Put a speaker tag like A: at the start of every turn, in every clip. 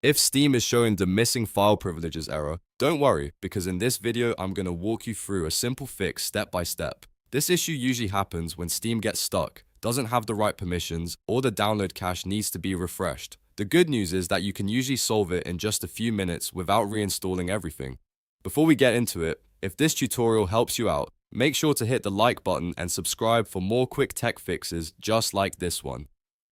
A: If Steam is showing the missing file privileges error, don't worry, because in this video I'm going to walk you through a simple fix step by step. This issue usually happens when Steam gets stuck, doesn't have the right permissions, or the download cache needs to be refreshed. The good news is that you can usually solve it in just a few minutes without reinstalling everything. Before we get into it, if this tutorial helps you out, make sure to hit the like button and subscribe for more quick tech fixes just like this one.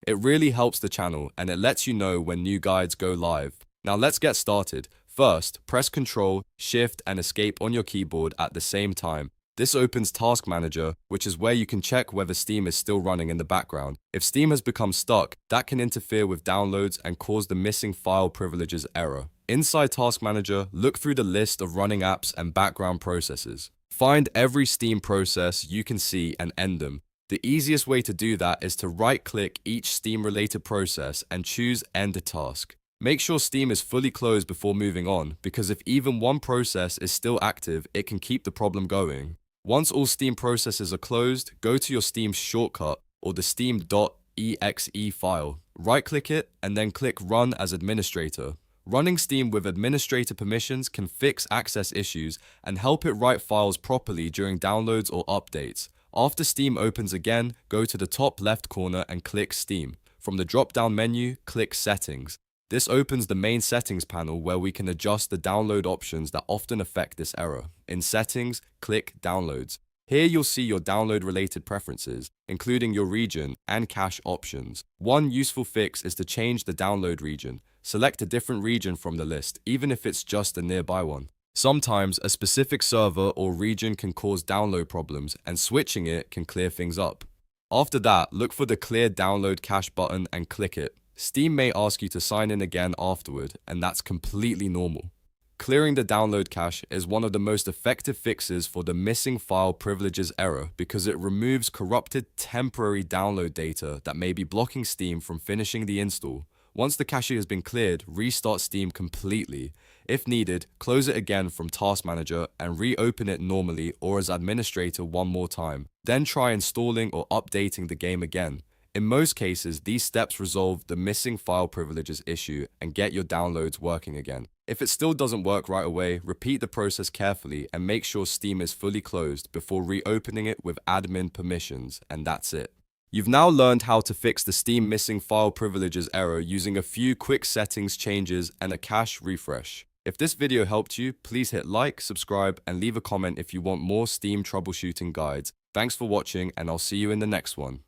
A: It really helps the channel and it lets you know when new guides go live. Now let's get started. First, press Ctrl, Shift and Escape on your keyboard at the same time. This opens Task Manager, which is where you can check whether Steam is still running in the background. If Steam has become stuck, that can interfere with downloads and cause the missing file privileges error. Inside Task Manager, look through the list of running apps and background processes. Find every Steam process you can see and end them. The easiest way to do that is to right-click each Steam-related process and choose End a Task. Make sure Steam is fully closed before moving on, because if even one process is still active, it can keep the problem going. Once all Steam processes are closed, go to your Steam shortcut or the steam.exe file. Right-click it and then click Run as Administrator. Running Steam with administrator permissions can fix access issues and help it write files properly during downloads or updates. After Steam opens again, go to the top left corner and click Steam. From the drop-down menu, click Settings. This opens the main settings panel where we can adjust the download options that often affect this error. In Settings, click Downloads. Here you'll see your download-related preferences, including your region and cache options. One useful fix is to change the download region. Select a different region from the list, even if it's just a nearby one. Sometimes a specific server or region can cause download problems, and switching it can clear things up. After that, look for the Clear Download Cache button and click it. Steam may ask you to sign in again afterward, and that's completely normal. Clearing the download cache is one of the most effective fixes for the missing file privileges error because it removes corrupted temporary download data that may be blocking Steam from finishing the install. Once the cache has been cleared, restart Steam completely. If needed, close it again from Task Manager and reopen it normally or as administrator one more time. Then try installing or updating the game again. In most cases, these steps resolve the missing file privileges issue and get your downloads working again. If it still doesn't work right away, repeat the process carefully and make sure Steam is fully closed before reopening it with admin permissions, and that's it. You've now learned how to fix the Steam missing file privileges error using a few quick settings changes and a cache refresh. If this video helped you, please hit like, subscribe, and leave a comment if you want more Steam troubleshooting guides. Thanks for watching, and I'll see you in the next one.